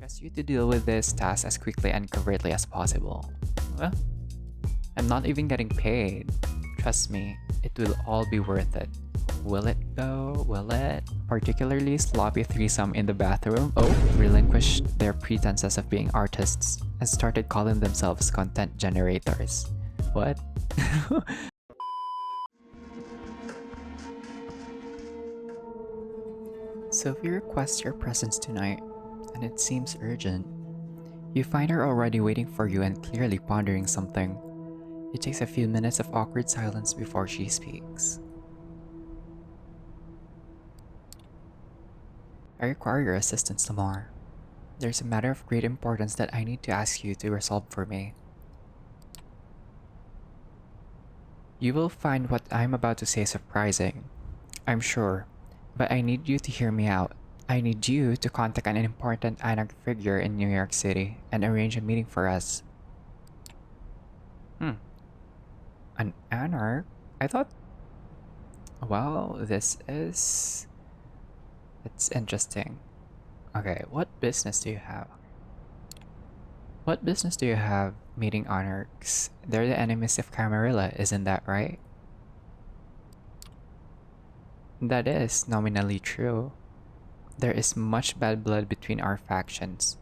trust you to deal with this task as quickly and covertly as possible. Well, I'm not even getting paid. Trust me, it will all be worth it. Will it though? Will it? Particularly sloppy threesome in the bathroom. Oh, relinquished their pretenses of being artists and started calling themselves content generators. What? Sophie requests your presence tonight, and it seems urgent. You find her already waiting for you and clearly pondering something. It takes a few minutes of awkward silence before she speaks. I require your assistance, Lamar. There's a matter of great importance that I need to ask you to resolve for me. You will find what I'm about to say surprising, I'm sure, but I need you to hear me out. I need you to contact an important Anarch figure in New York City and arrange a meeting for us. An Anarch? I thought... Well, it's interesting. Okay, what business do you have? What business do you have meeting Anarchs? They're the enemies of Camarilla, isn't that right? That is nominally true. There is much bad blood between our factions,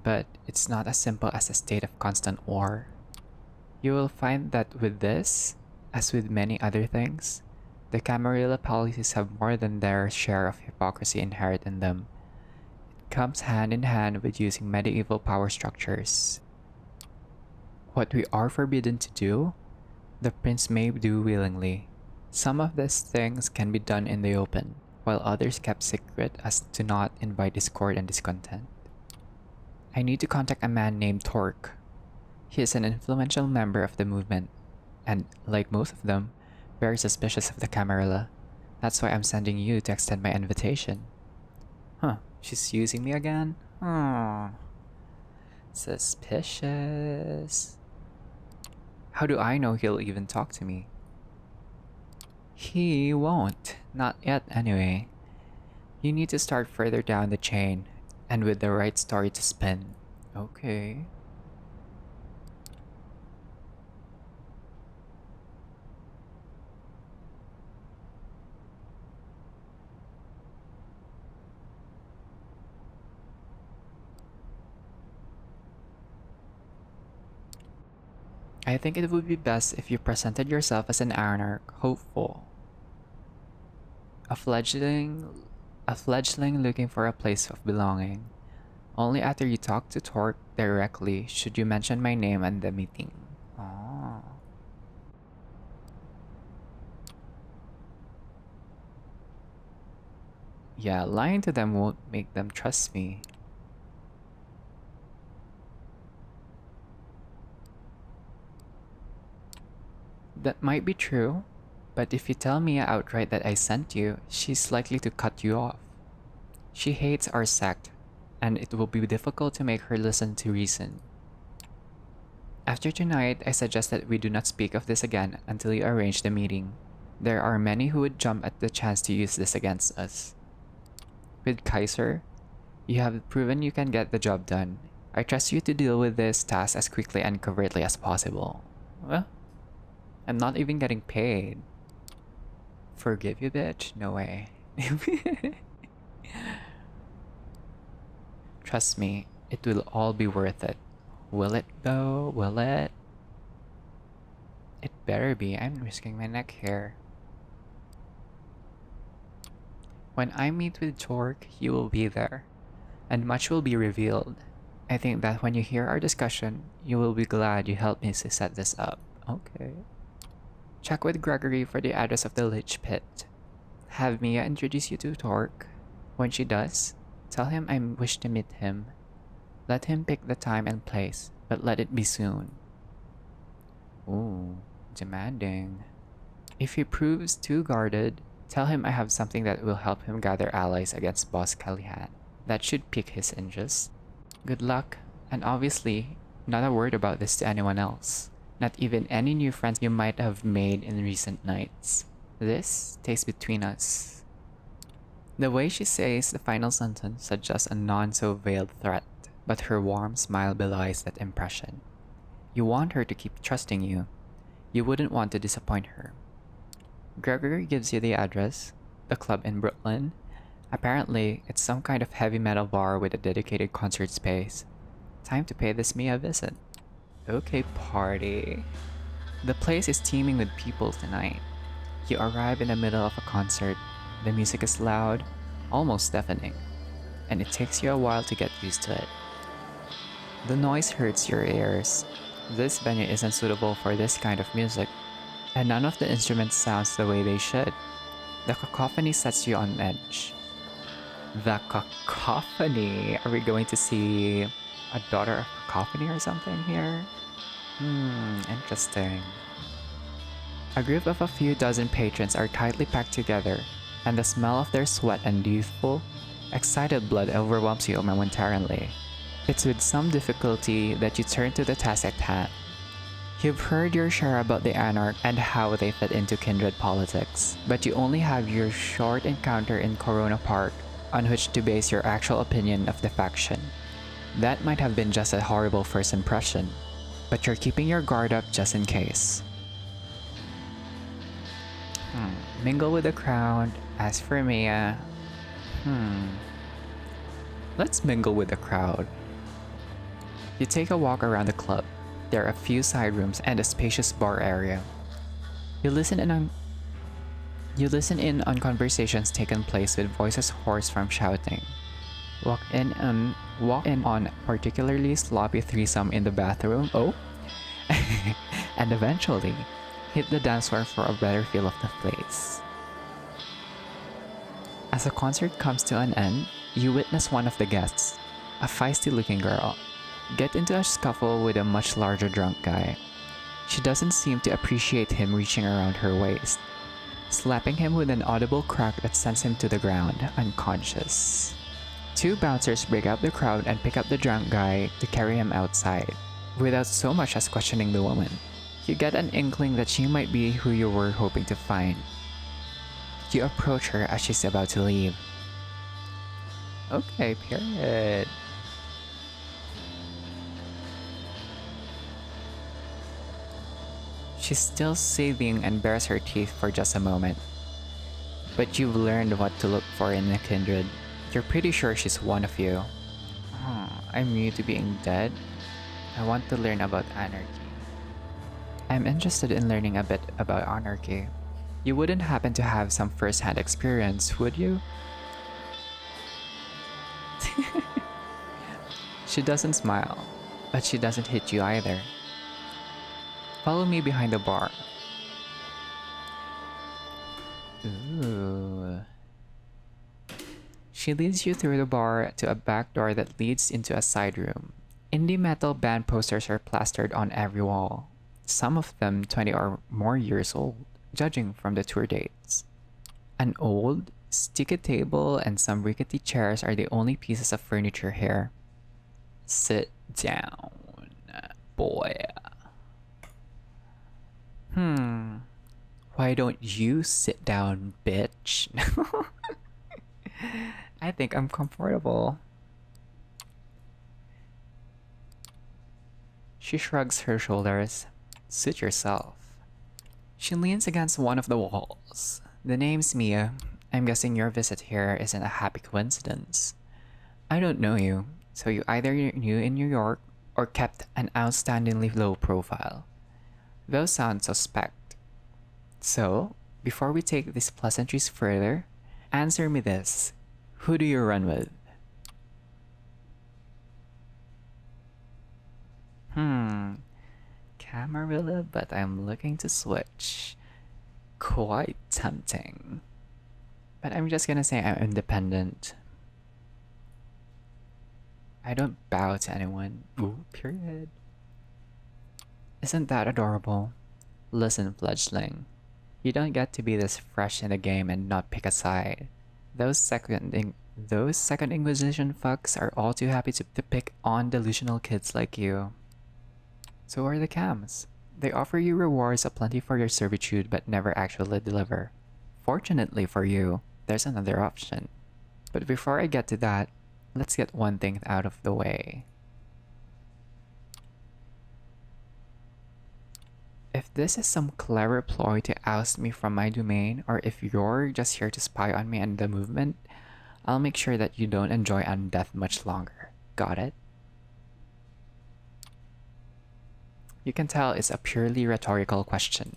but it's not as simple as a state of constant war. You will find that with this, as with many other things, the Camarilla policies have more than their share of hypocrisy inherent in them. It comes hand in hand with using medieval power structures. What we are forbidden to do, the prince may do willingly. Some of these things can be done in the open, while others kept secret as to not invite discord and discontent. I need to contact a man named Torque. He is an influential member of the movement, and, like most of them, very suspicious of the Camarilla. That's why I'm sending you to extend my invitation. Huh, she's using me again? Oh, suspicious. How do I know he'll even talk to me? He won't. Not yet, anyway. You need to start further down the chain, and with the right story to spin. Okay. I think it would be best if you presented yourself as an Anarch hopeful. A fledgling looking for a place of belonging. Only after you talk to Torque directly should you mention my name at the meeting. Oh. Yeah, lying to them won't make them trust me. That might be true, but if you tell Mia outright that I sent you, she's likely to cut you off. She hates our sect, and it will be difficult to make her listen to reason. After tonight, I suggest that we do not speak of this again until you arrange the meeting. There are many who would jump at the chance to use this against us. With Kaiser, you have proven you can get the job done. I trust you to deal with this task as quickly and covertly as possible. Well, I'm not even getting paid. Forgive you, bitch? No way. Trust me, it will all be worth it. Will it though? Will it? It better be. I'm risking my neck here. When I meet with Torque, he will be there, and much will be revealed. I think that when you hear our discussion, you will be glad you helped me to set this up. Okay. Check with Gregory for the address of the Lich Pit. Have Mia introduce you to Torque. When she does, tell him I wish to meet him. Let him pick the time and place, but let it be soon. Ooh, demanding. If he proves too guarded, tell him I have something that will help him gather allies against Boss Callahan. That should pique his interest. Good luck, and obviously, not a word about this to anyone else. Not even any new friends you might have made in recent nights. This stays between us. The way she says the final sentence suggests a non-so-veiled threat. but her warm smile belies that impression. You want her to keep trusting you. You wouldn't want to disappoint her. Gregory gives you the address, the club in Brooklyn. Apparently, it's some kind of heavy metal bar with a dedicated concert space. Time to pay this Mia a visit. Okay, party. The place is teeming with people tonight. You arrive in the middle of a concert. The music is loud, almost deafening, and it takes you a while to get used to it. The noise hurts your ears. This venue isn't suitable for this kind of music, and none of the instruments sounds the way they should. The cacophony sets you on edge. The cacophony? Are we going to see a daughter of cacophony or something here? Interesting. A group of a few dozen patrons are tightly packed together, and the smell of their sweat and youthful, excited blood overwhelms you momentarily. It's with some difficulty that you turn to the task at hand. You've heard your share about the Anarch and how they fit into kindred politics, but you only have your short encounter in Corona Park on which to base your actual opinion of the faction. That might have been just a horrible first impression, but you're keeping your guard up just in case. Mingle with the crowd. As for Mia, let's mingle with the crowd. You take a walk around the club. There are a few side rooms and a spacious bar area. You listen in on conversations taking place with voices hoarse from shouting. Walk in on a particularly sloppy threesome in the bathroom. Oh, and eventually hit the dance floor for a better feel of the place. As the concert comes to an end, you witness one of the guests, a feisty-looking girl, get into a scuffle with a much larger drunk guy. She doesn't seem to appreciate him reaching around her waist, slapping him with an audible crack that sends him to the ground, unconscious. Two bouncers break out the crowd and pick up the drunk guy to carry him outside, without so much as questioning the woman. You get an inkling that she might be who you were hoping to find. You approach her as she's about to leave. Okay, period. She's still seething and bares her teeth for just a moment. But you've learned what to look for in a kindred. You're pretty sure she's one of you. I'm new to being dead. I want to learn about anarchy. I'm interested in learning a bit about anarchy. You wouldn't happen to have some first-hand experience, would you? She doesn't smile, but she doesn't hit you either. Follow me behind the bar. Ooh. She leads you through the bar to a back door that leads into a side room. Indie metal band posters are plastered on every wall, some of them 20 or more years old, judging from the tour dates. An old, sticky table and some rickety chairs are the only pieces of furniture here. Sit down, boy. Why don't you sit down, bitch? I think I'm comfortable. She shrugs her shoulders. Suit yourself. She leans against one of the walls. The name's Mia. I'm guessing your visit here isn't a happy coincidence. I don't know you, so you either knew in New York or kept an outstandingly low profile. Those sound suspect. So, before we take these pleasantries further, answer me this. Who do you run with? Camarilla, but I'm looking to switch. Quite tempting. But I'm just gonna say I'm independent. I don't bow to anyone. Ooh, period. Isn't that adorable? Listen, fledgling. You don't get to be this fresh in the game and not pick a side. Those second Inquisition fucks are all too happy to pick on delusional kids like you. So are the cams. They offer you rewards aplenty for your servitude but never actually deliver. Fortunately for you, there's another option. But before I get to that, let's get one thing out of the way. this is some clever ploy to oust me from my domain, or if you're just here to spy on me and the movement, I'll make sure that you don't enjoy undeath much longer. Got it? You can tell it's a purely rhetorical question.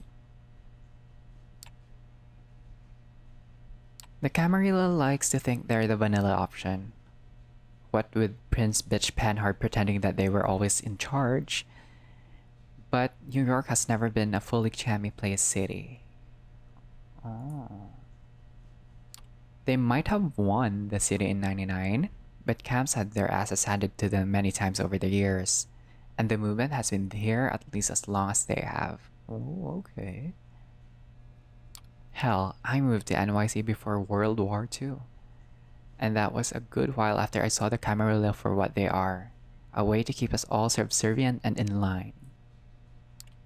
The Camarilla likes to think they're the vanilla option. What with Prince Bitch Panhard pretending that they were always in charge. But New York has never been a fully chammy place city. Oh. They might have won the city in 99, but camps had their asses handed to them many times over the years. And the movement has been here at least as long as they have. Oh, okay. Hell, I moved to NYC before World War II. And that was a good while after I saw the Camarilla for what they are. A way to keep us all subservient and in line.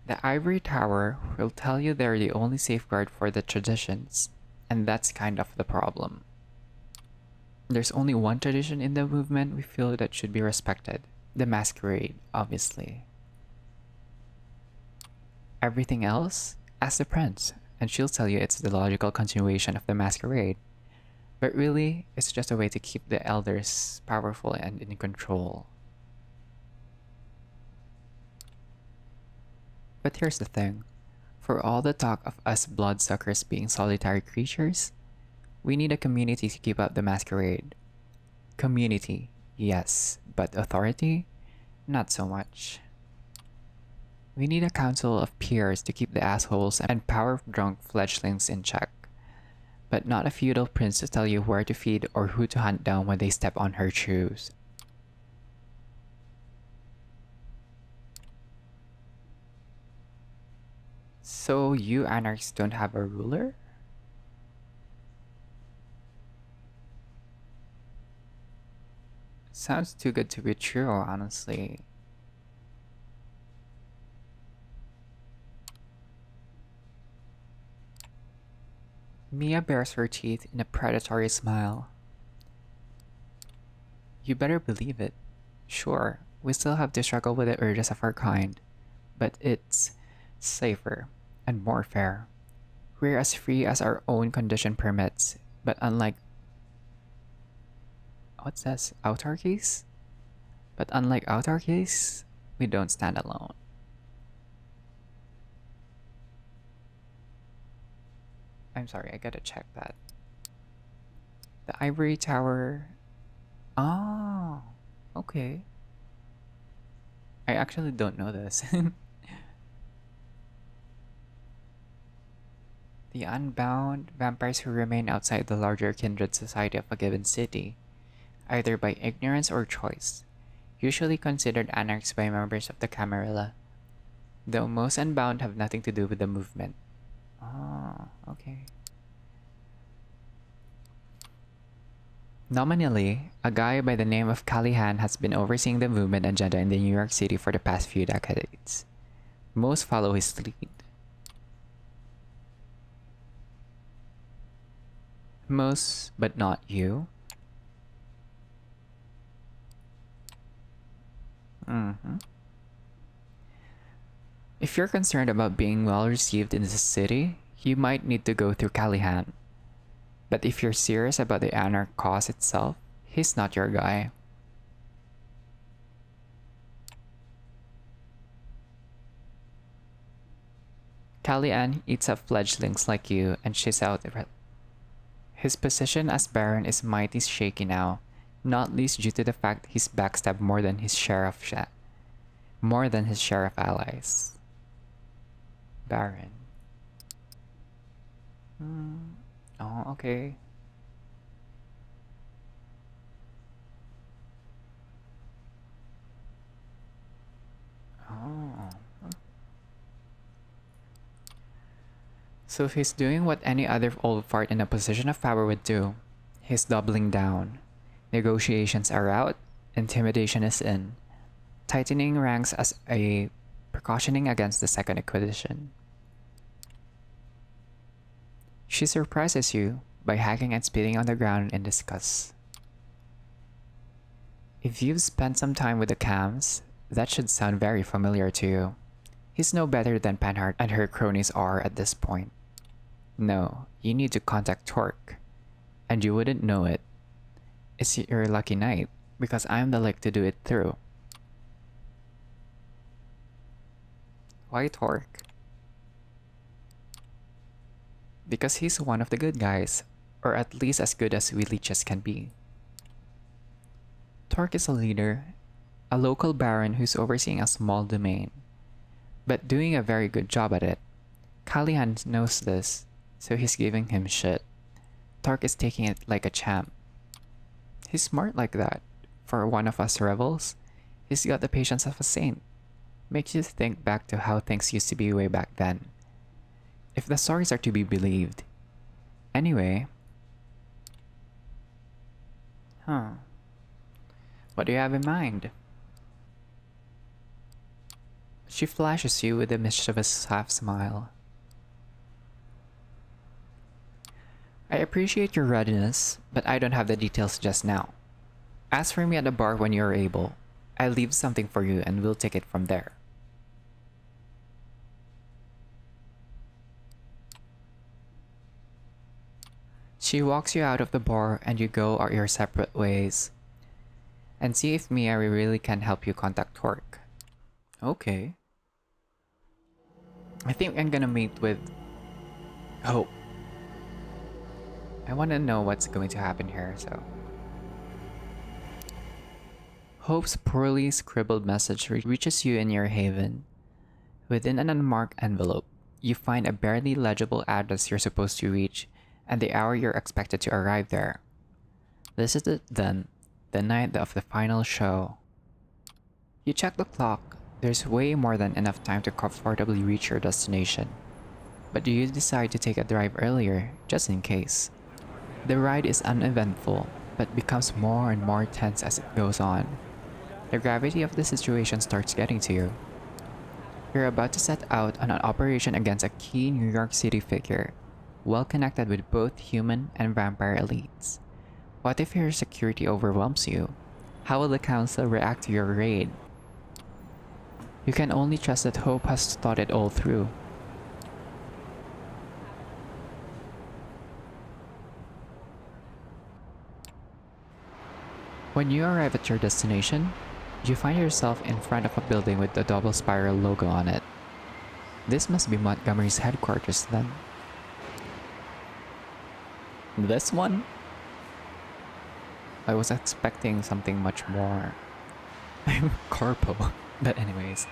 The Ivory Tower will tell you they're the only safeguard for the traditions. And that's kind of the problem. There's only one tradition in the movement we feel that should be respected. The Masquerade, obviously. Everything else? Ask the Prince, and she'll tell you it's the logical continuation of the Masquerade. But really, it's just a way to keep the elders powerful and in control. But here's the thing. For all the talk of us bloodsuckers being solitary creatures, we need a community to keep up the Masquerade. Community, yes, but authority? Not so much. We need a council of peers to keep the assholes and power-drunk fledglings in check. But not a feudal prince to tell you where to feed or who to hunt down when they step on her shoes. So you Anarchs don't have a ruler? Sounds too good to be true, honestly. Mia bares her teeth in a predatory smile. You better believe it. Sure, we still have to struggle with the urges of our kind, but it's safer and more fair. We're as free as our own condition permits, but unlike what's this? Autarkies? But unlike autarkies, we don't stand alone. I'm sorry, I gotta check that. The Ivory Tower. Oh, okay. I actually don't know this. The unbound vampires who remain outside the larger kindred society of a given city, either by ignorance or choice, usually considered anarchs by members of the Camarilla, though most unbound have nothing to do with the movement. Oh, okay. Nominally, a guy by the name of Callahan has been overseeing the movement agenda in the New York City for the past few decades. Most follow his lead. Most, but not you. If you're concerned about being well received in the city, you might need to go through Callahan. But if you're serious about the Anarch cause itself, he's not your guy. Callahan eats up fledglings like you and shits out. His position as Baron is mighty shaky now, not least due to the fact he's backstabbed more than his share of allies. Baron. Oh, okay. Oh. So if he's doing what any other old fart in a position of power would do, he's doubling down. Negotiations are out, intimidation is in. Tightening ranks as a precautioning against the second acquisition. She surprises you by hacking and spitting on the ground in disgust. If you've spent some time with the cams, that should sound very familiar to you. He's no better than Panhard and her cronies are at this point. No, you need to contact Torque. And you wouldn't know it. It's your lucky night, because I'm the lick to do it through. Why Torque? Because he's one of the good guys, or at least as good as we leeches can be. Torque is a leader, a local baron who's overseeing a small domain, but doing a very good job at it. Callahan knows this, so he's giving him shit. Torque is taking it like a champ. He's smart like that. For one of us rebels, he's got the patience of a saint. Makes you think back to how things used to be way back then. If the stories are to be believed. Anyway. What do you have in mind? She flashes you with a mischievous half smile. I appreciate your readiness, but I don't have the details just now. Ask for me at the bar when you're able. I'll leave something for you and we'll take it from there. She walks you out of the bar and you go your separate ways. And see if Mia really can help you contact Torque. Okay. I think I'm gonna meet with Hope. I wanna know what's going to happen here, so. Hope's poorly scribbled message reaches you in your haven. Within an unmarked envelope, you find a barely legible address you're supposed to reach and the hour you're expected to arrive there. This is it then, the night of the final show. You check the clock. There's way more than enough time to comfortably reach your destination. But you decide to take a drive earlier, just in case. The ride is uneventful, but becomes more and more tense as it goes on. The gravity of the situation starts getting to you. You're about to set out on an operation against a key New York City figure, well connected with both human and vampire elites. What if your security overwhelms you? How will the council react to your raid? You can only trust that Hope has thought it all through. When you arrive at your destination, you find yourself in front of a building with the double spiral logo on it. This must be Montgomery's headquarters then. This one? I was expecting something much more Corpo. But anyways.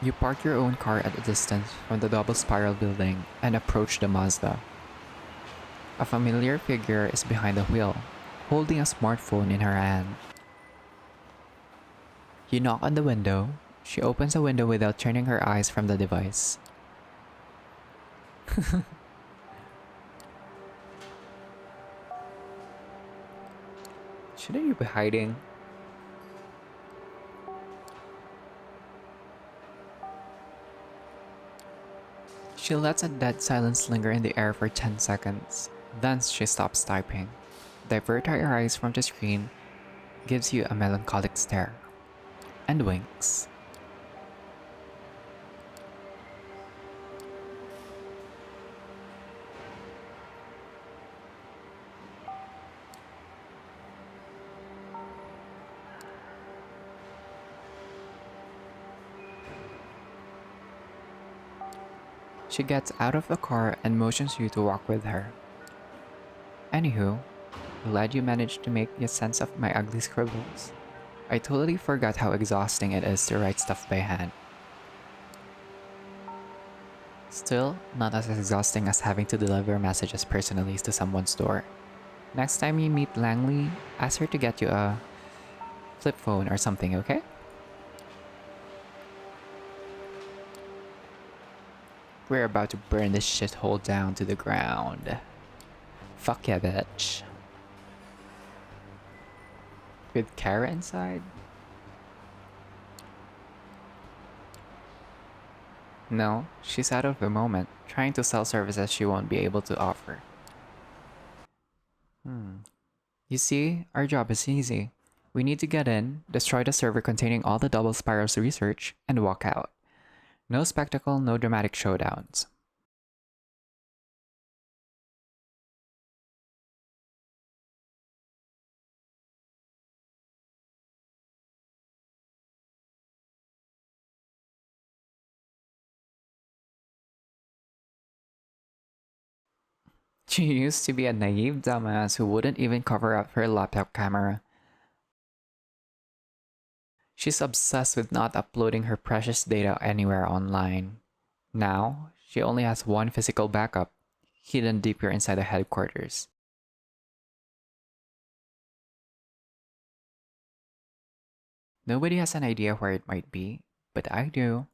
You park your own car at a distance from the double spiral building and approach the Mazda. A familiar figure is behind the wheel, holding a smartphone in her hand. You knock on the window. She opens the window without turning her eyes from the device. Shouldn't you be hiding? She lets a dead silence linger in the air for 10 seconds. Then she stops typing. Divert her eyes from the screen, gives you a melancholic stare, and winks. She gets out of the car and motions you to walk with her. Anywho, glad you managed to make sense of my ugly scribbles. I totally forgot how exhausting it is to write stuff by hand. Still, not as exhausting as having to deliver messages personally to someone's door. Next time you meet Langley, ask her to get you a flip phone or something, okay? We're about to burn this shithole down to the ground. Fuck yeah, bitch. With Kara inside? No, she's out of the moment, trying to sell services she won't be able to offer. You see, our job is easy. We need to get in, destroy the server containing all the double spirals research, and walk out. No spectacle, no dramatic showdowns. She used to be a naive dumbass who wouldn't even cover up her laptop camera. She's obsessed with not uploading her precious data anywhere online. Now, she only has one physical backup, hidden deeper inside the headquarters. Nobody has an idea where it might be, but I do.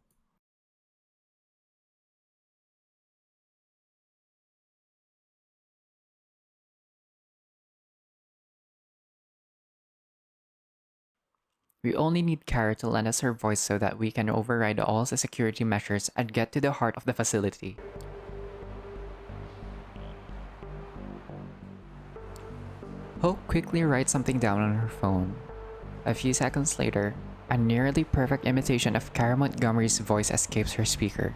We only need Kara to lend us her voice so that we can override all the security measures and get to the heart of the facility. Hope quickly writes something down on her phone. A few seconds later, a nearly perfect imitation of Kara Montgomery's voice escapes her speaker.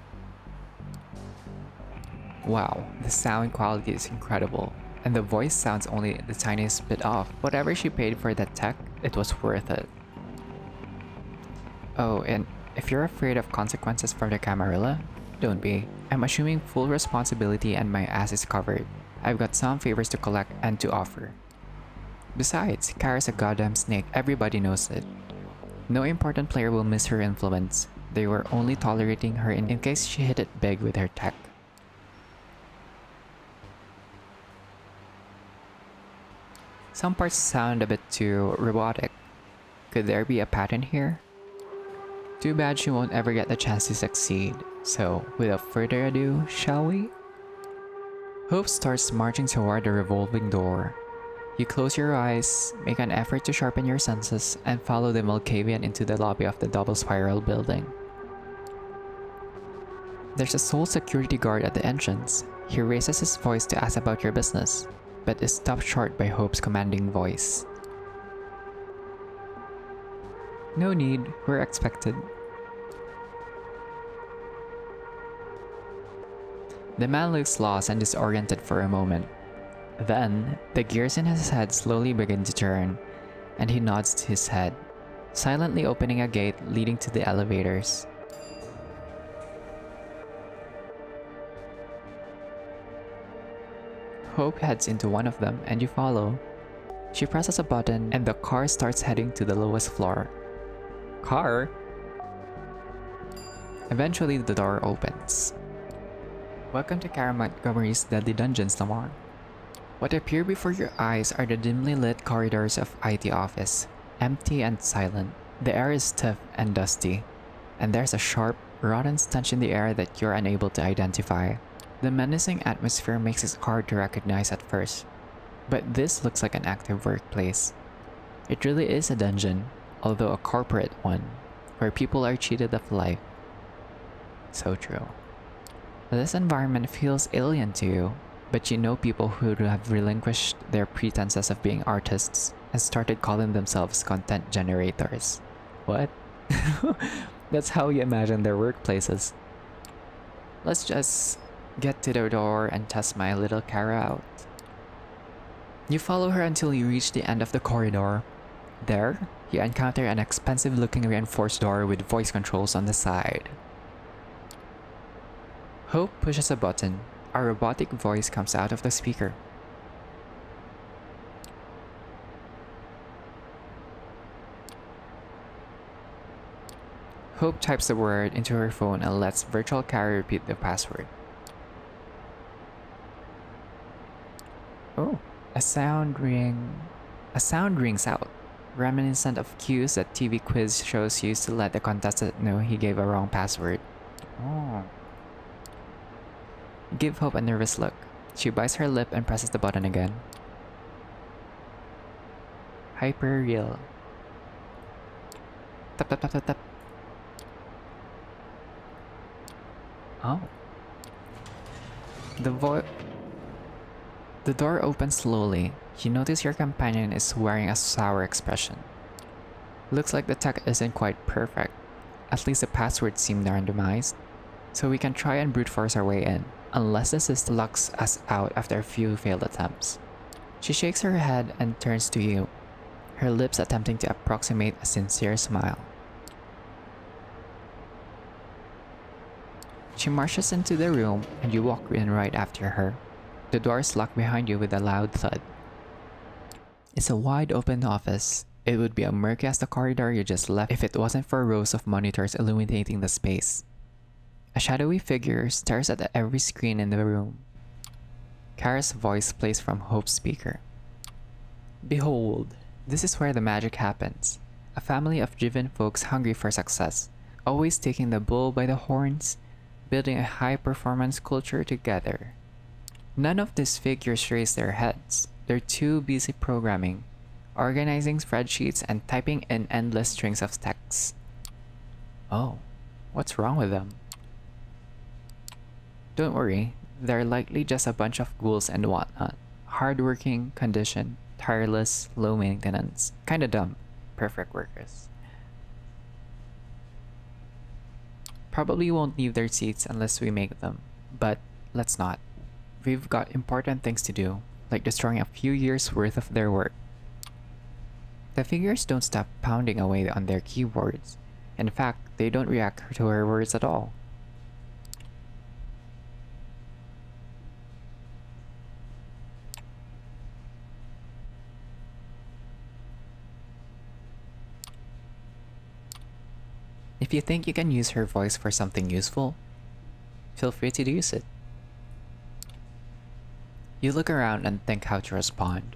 Wow, the sound quality is incredible, and the voice sounds only the tiniest bit off. Whatever she paid for that tech, it was worth it. Oh, and if you're afraid of consequences from the Camarilla, don't be. I'm assuming full responsibility and my ass is covered. I've got some favors to collect and to offer. Besides, Kara's a goddamn snake, everybody knows it. No important player will miss her influence. They were only tolerating her in case she hit it big with her tech. Some parts sound a bit too robotic. Could there be a pattern here? Too bad she won't ever get the chance to succeed. So, without further ado, shall we? Hope starts marching toward the revolving door. You close your eyes, make an effort to sharpen your senses, and follow the Malkavian into the lobby of the double spiral building. There's a sole security guard at the entrance. He raises his voice to ask about your business, but is stopped short by Hope's commanding voice. No need, we're expected. The man looks lost and disoriented for a moment. Then, the gears in his head slowly begin to turn, and he nods his head, silently opening a gate leading to the elevators. Hope heads into one of them and you follow. She presses a button and the car starts heading to the lowest floor. Car? Eventually the door opens. Welcome to Kara Montgomery's Deadly Dungeons, Lamar. What appear before your eyes are the dimly lit corridors of IT office, empty and silent. The air is stiff and dusty, and there's a sharp, rotten stench in the air that you're unable to identify. The menacing atmosphere makes it hard to recognize at first, but this looks like an active workplace. It really is a dungeon, although a corporate one, where people are cheated of life. So true. This environment feels alien to you, but you know people who have relinquished their pretenses of being artists and started calling themselves content generators. What? That's how you imagine their workplaces. Let's just get to the door and test my little Kara out. You follow her until you reach the end of the corridor. There, you encounter an expensive-looking reinforced door with voice controls on the side. Hope pushes a button. A robotic voice comes out of the speaker. Hope types the word into her phone and lets Virtual Kara repeat the password. Oh, a sound rings out, reminiscent of cues that TV quiz shows used to let the contestant know he gave a wrong password. Oh. Give Hope a nervous look. She bites her lip and presses the button again. Hyper real. Tap tap tap tap tap. Oh. The door opens slowly. You notice your companion is wearing a sour expression. Looks like the tech isn't quite perfect. At least the passwords seem randomized. So we can try and brute force our way in, unless the system locks us out after a few failed attempts. She shakes her head and turns to you, her lips attempting to approximate a sincere smile. She marches into the room and you walk in right after her. The doors lock behind you with a loud thud. It's a wide open office. It would be as murky as the corridor you just left if it wasn't for rows of monitors illuminating the space. A shadowy figure stares at every screen in the room. Kara's voice plays from Hope's speaker. Behold, this is where the magic happens. A family of driven folks hungry for success, always taking the bull by the horns, building a high-performance culture together. None of these figures raise their heads. They're too busy programming, organizing spreadsheets, and typing in endless strings of text. Oh, what's wrong with them? Don't worry, they're likely just a bunch of ghouls and whatnot. Hardworking, conditioned, tireless, low maintenance. Kinda dumb. Perfect workers. Probably won't leave their seats unless we make them. But let's not. We've got important things to do, like destroying a few years' worth of their work. The figures don't stop pounding away on their keyboards. In fact, they don't react to her words at all. If you think you can use her voice for something useful, feel free to use it. You look around and think how to respond.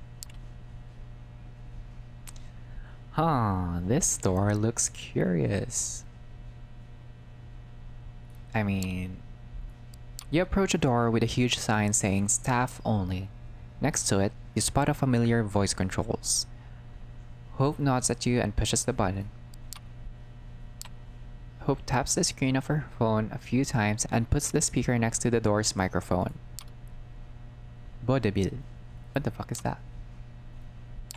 This door looks curious. You approach a door with a huge sign saying staff only. Next to it, you spot a familiar voice controls. Hope nods at you and pushes the button. Hope taps the screen of her phone a few times and puts the speaker next to the door's microphone. Bodebil. What the fuck is that?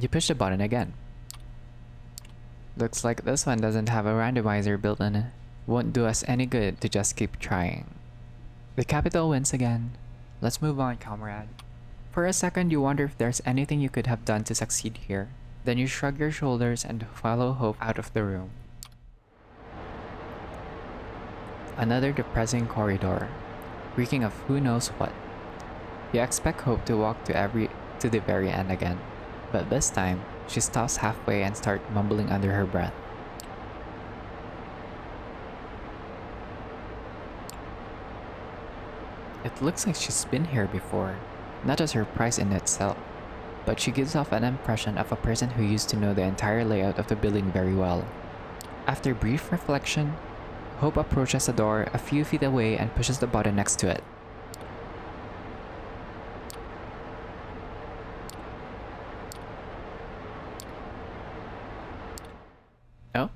You push the button again. Looks like this one doesn't have a randomizer built in it. Won't do us any good to just keep trying. The capital wins again. Let's move on, comrade. For a second you wonder if there's anything you could have done to succeed here. Then you shrug your shoulders and follow Hope out of the room. Another depressing corridor, reeking of who knows what. You expect Hope to walk to the very end again, but this time, she stops halfway and starts mumbling under her breath. It looks like she's been here before, not a surprise in itself, but she gives off an impression of a person who used to know the entire layout of the building very well. After brief reflection, Hope approaches the door a few feet away and pushes the button next to it. Oh,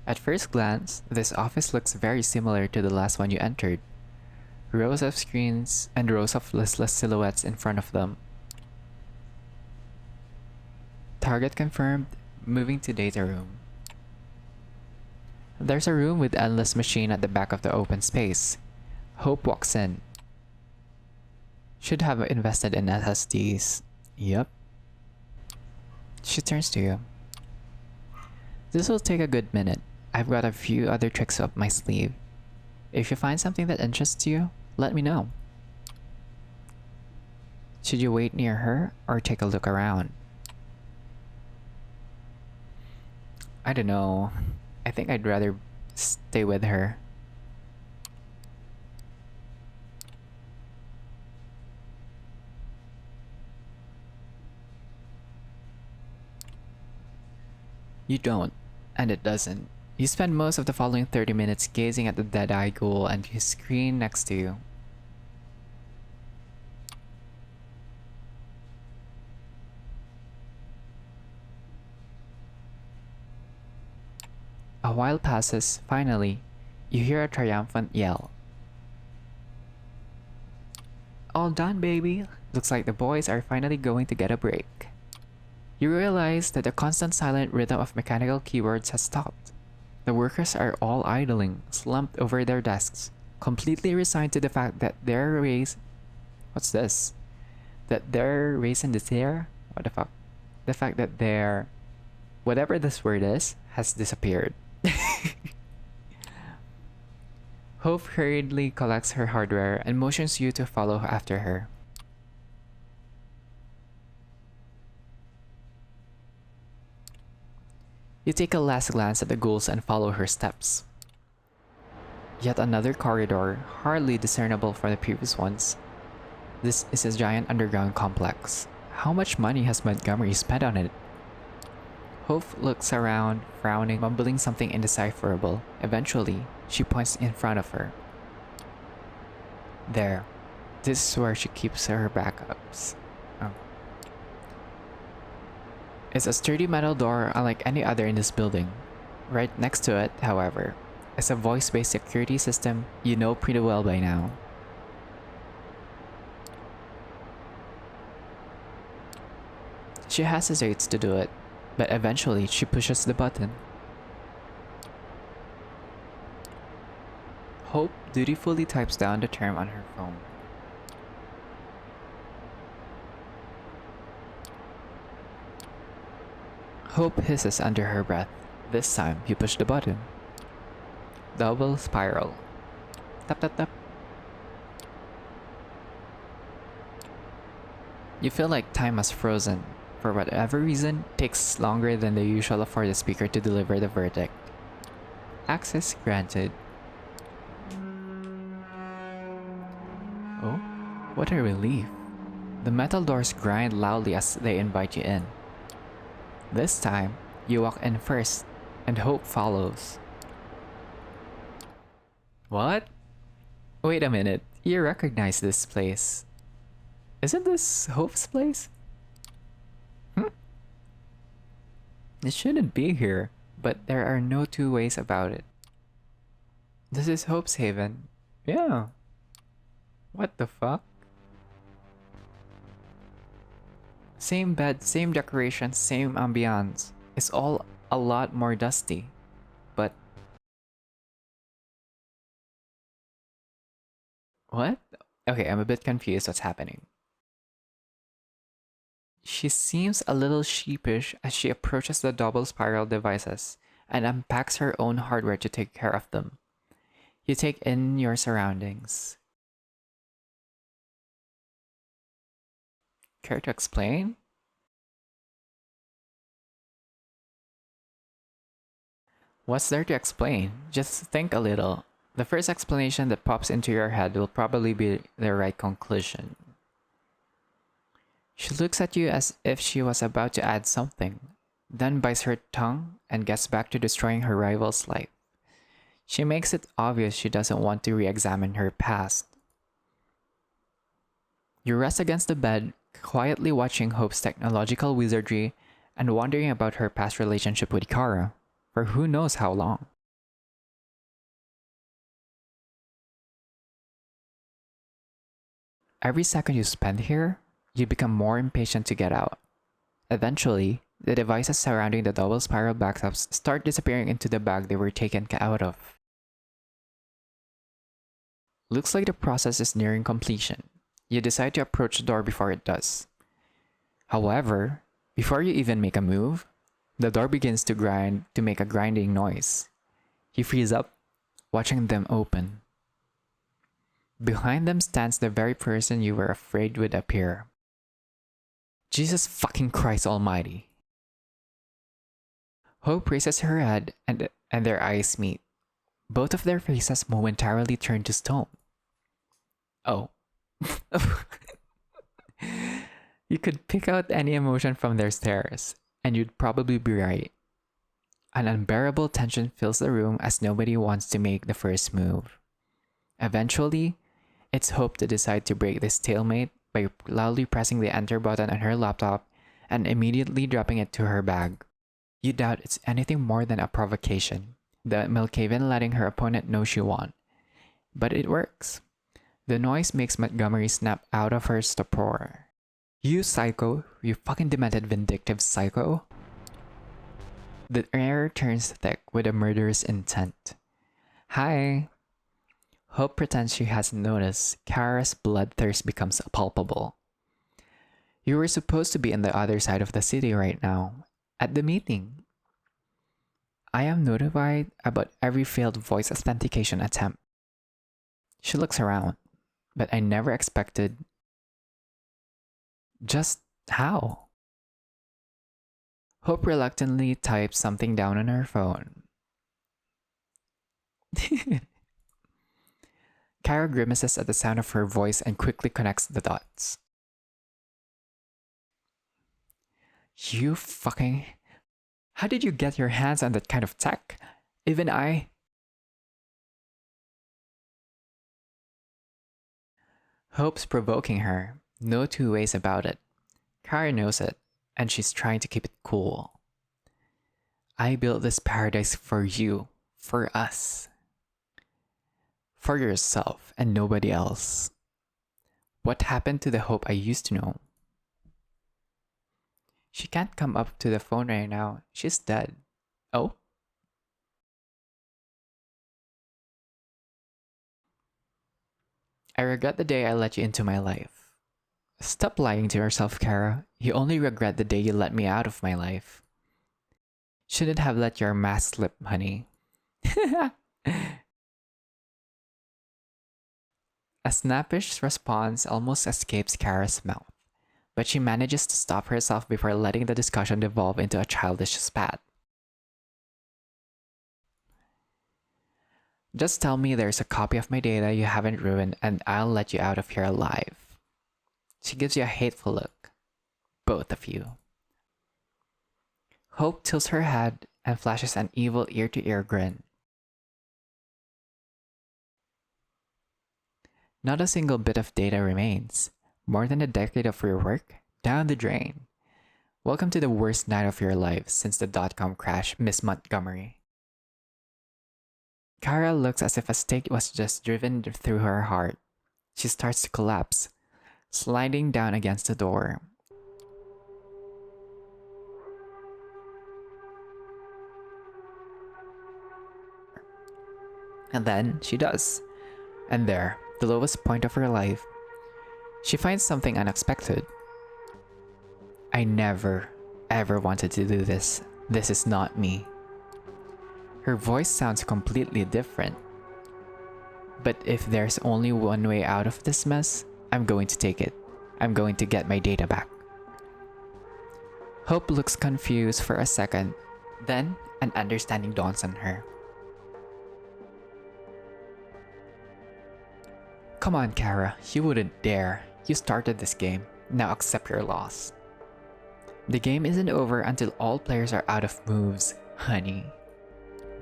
at first glance, this office looks very similar to the last one you entered. Rows of screens and rows of listless silhouettes in front of them. Target confirmed, moving to data room. There's a room with endless machine at the back of the open space. Hope walks in. Should have invested in SSDs. Yep. She turns to you. This will take a good minute. I've got a few other tricks up my sleeve. If you find something that interests you, let me know. Should you wait near her or take a look around? I don't know. I think I'd rather stay with her. You don't, and it doesn't. You spend most of the following 30 minutes gazing at the dead-eyed ghoul and his screen next to you. A while passes. Finally, you hear a triumphant yell. All done, baby. Looks like the boys are finally going to get a break. You realize that the constant silent rhythm of mechanical keyboards has stopped. The workers are all idling, slumped over their desks, completely resigned to the fact that their race. What's this? That their race in this air? What the fuck? The fact that their. Whatever this word is, has disappeared. Hope hurriedly collects her hardware and motions you to follow after her. You take a last glance at the ghouls and follow her steps. Yet another corridor, hardly discernible from the previous ones. This is a giant underground complex. How much money has Montgomery spent on it? Hope looks around, frowning, mumbling something indecipherable. Eventually, she points in front of her. There. This is where she keeps her backups. Oh. It's a sturdy metal door unlike any other in this building. Right next to it, however, is a voice-based security system you know pretty well by now. She hesitates to do it, but eventually she pushes the button. Hope dutifully types down the term on her phone. Hope hisses under her breath. This time, you push the button. Double spiral. Tap tap tap. You feel like time has frozen. For whatever reason, takes longer than the usual for the speaker to deliver the verdict. Access granted. Oh, what a relief. The metal doors grind loudly as they invite you in. This time, you walk in first, and Hope follows. What? Wait a minute, you recognize this place. Isn't this Hope's place? It shouldn't be here, but there are no two ways about it. This is Hope's Haven. Yeah. What the fuck? Same bed, same decorations, same ambiance. It's all a lot more dusty. But... What? Okay, I'm a bit confused what's happening. She seems a little sheepish as she approaches the double spiral devices and unpacks her own hardware to take care of them. You take in your surroundings. Care to explain? What's there to explain? Just think a little. The first explanation that pops into your head will probably be the right conclusion. She looks at you as if she was about to add something, then bites her tongue and gets back to destroying her rival's life. She makes it obvious she doesn't want to re-examine her past. You rest against the bed, quietly watching Hope's technological wizardry and wondering about her past relationship with Kara, for who knows how long. Every second you spend here, you become more impatient to get out. Eventually, the devices surrounding the double spiral backups start disappearing into the bag they were taken out of. Looks like the process is nearing completion. You decide to approach the door before it does. However, before you even make a move, the door begins to make a grinding noise. You freeze up, watching them open. Behind them stands the very person you were afraid would appear. Jesus fucking Christ almighty. Hope raises her head and their eyes meet. Both of their faces momentarily turn to stone. Oh. You could pick out any emotion from their stares, and you'd probably be right. An unbearable tension fills the room as nobody wants to make the first move. Eventually, it's Hope to decide to break this stalemate by loudly pressing the enter button on her laptop and immediately dropping it to her bag. You doubt it's anything more than a provocation, the Milkaven letting her opponent know she won. But it works. The noise makes Montgomery snap out of her stupor. You psycho, you fucking demented vindictive psycho. The air turns thick with a murderous intent. Hi. Hope pretends she hasn't noticed. Kara's bloodthirst becomes palpable. You were supposed to be on the other side of the city right now, at the meeting. I am notified about every failed voice authentication attempt. She looks around, but I never expected. Just how? Hope reluctantly types something down on her phone. Kara grimaces at the sound of her voice and quickly connects the dots. You fucking... How did you get your hands on that kind of tech? Even I... Hope's provoking her. No two ways about it. Kara knows it, and she's trying to keep it cool. I built this paradise for you. For us. For yourself and nobody else. What happened to the Hope I used to know? She can't come up to the phone right now. She's dead. Oh? I regret the day I let you into my life. Stop lying to yourself, Kara. You only regret the day you let me out of my life. Shouldn't have let your mask slip, honey. A snappish response almost escapes Kara's mouth, but she manages to stop herself before letting the discussion devolve into a childish spat. Just tell me there's a copy of my data you haven't ruined and I'll let you out of here alive. She gives you a hateful look. Both of you. Hope tilts her head and flashes an evil ear-to-ear grin. Not a single bit of data remains. More than a decade of your work? Down the drain. Welcome to the worst night of your life since the dot-com crash, Miss Montgomery. Kara looks as if a stake was just driven through her heart. She starts to collapse, sliding down against the door. And then she does. And there, the lowest point of her life, she finds something unexpected. I never, ever wanted to do this. This is not me. Her voice sounds completely different. But if there's only one way out of this mess, I'm going to take it. I'm going to get my data back. Hope looks confused for a second, then an understanding dawns on her. Come on, Kara, you wouldn't dare. You started this game. Now accept your loss. The game isn't over until all players are out of moves, honey.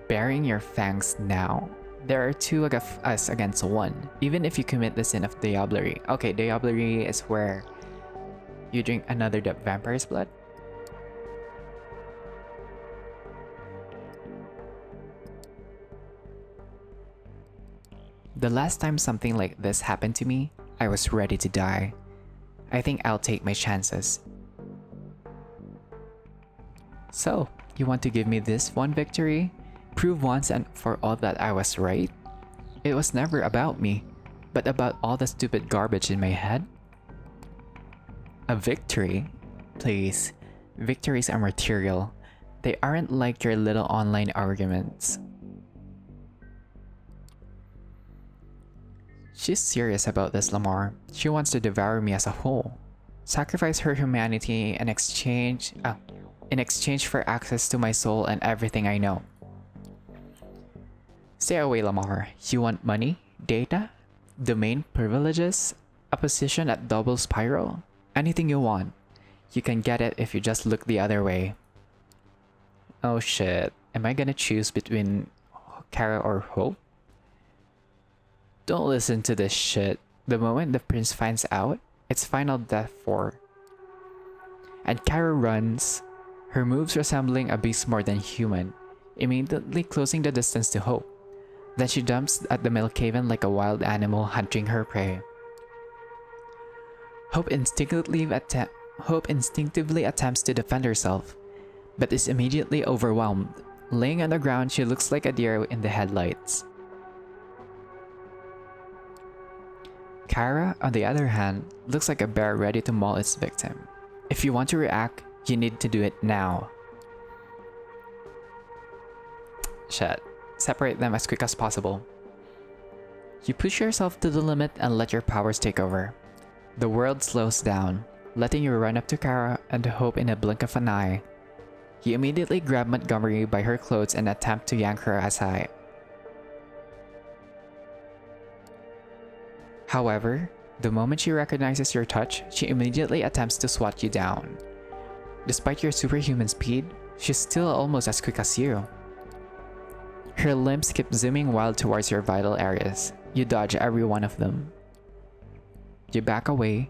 Baring your fangs now. There are two of us against one, even if you commit the sin of diablerie. Okay, diablerie is where you drink another vampire's blood. The last time something like this happened to me, I was ready to die. I think I'll take my chances. So, you want to give me this one victory? Prove once and for all that I was right? It was never about me, but about all the stupid garbage in my head? A victory? Please, victories are material. They aren't like your little online arguments. She's serious about this, Lamar. She wants to devour me as a whole. Sacrifice her humanity in exchange for access to my soul and everything I know. Stay away, Lamar. You want money? Data? Domain privileges? A position at Double Spiral? Anything you want. You can get it if you just look the other way. Oh shit. Am I gonna choose between Kara or Hope? Don't listen to this shit. The moment the prince finds out, it's final death for. And Kara runs, her moves resembling a beast more than human, immediately closing the distance to Hope. Then she jumps at the Milkhaven like a wild animal hunting her prey. Hope instinctively, Hope instinctively attempts to defend herself, but is immediately overwhelmed. Laying on the ground, she looks like a deer in the headlights. Kara, on the other hand, looks like a bear ready to maul its victim. If you want to react, you need to do it now. Shit. Separate them as quick as possible. You push yourself to the limit and let your powers take over. The world slows down, letting you run up to Kara and Hope in a blink of an eye. You immediately grab Montgomery by her clothes and attempt to yank her aside. However, the moment she recognizes your touch, she immediately attempts to swat you down. Despite your superhuman speed, she's still almost as quick as you. Her limbs keep zooming wild towards your vital areas. You dodge every one of them. You back away.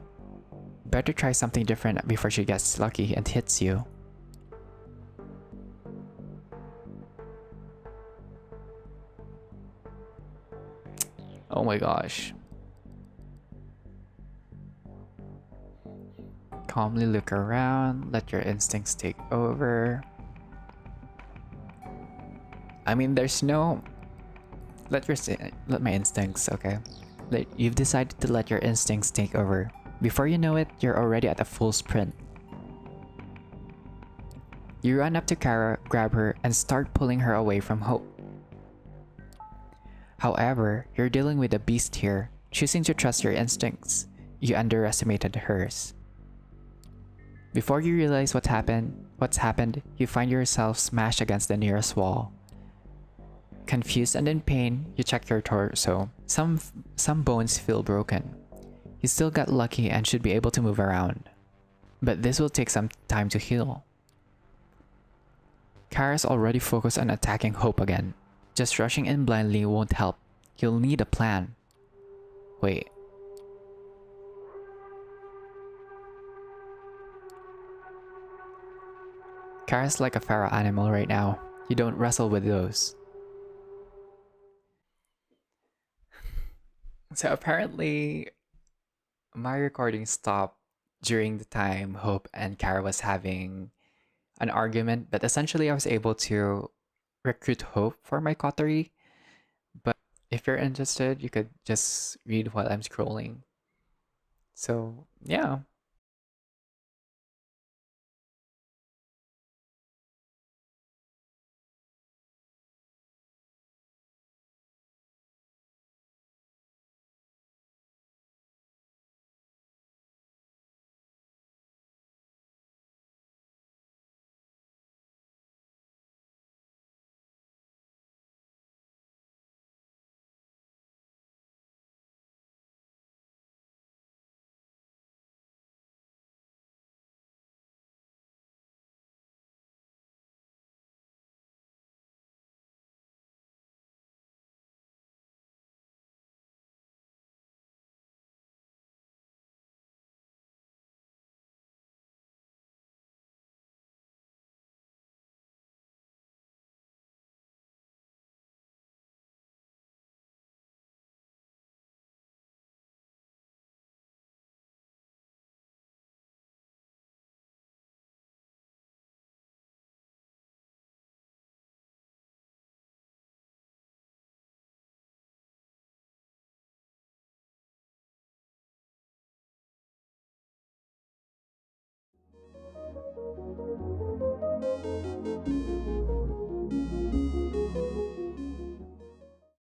Better try something different before she gets lucky and hits you. Oh my gosh. Calmly look around, let your instincts take over. I mean, there's no... Let my instincts, okay? You've decided to let your instincts take over. Before you know it, you're already at a full sprint. You run up to Kara, grab her, and start pulling her away from Hope. However, you're dealing with a beast here, choosing to trust your instincts. You underestimated hers. Before you realize what's happened, you find yourself smashed against the nearest wall. Confused and in pain, you check your torso. Some bones feel broken. You still got lucky and should be able to move around. But this will take some time to heal. Kara's already focused on attacking Hope again. Just rushing in blindly won't help. You'll need a plan. Wait. Kara's like a feral animal right now. You don't wrestle with those. So apparently, my recording stopped during the time Hope and Kara was having an argument, but essentially I was able to recruit Hope for my coterie. But if you're interested, you could just read while I'm scrolling. So yeah.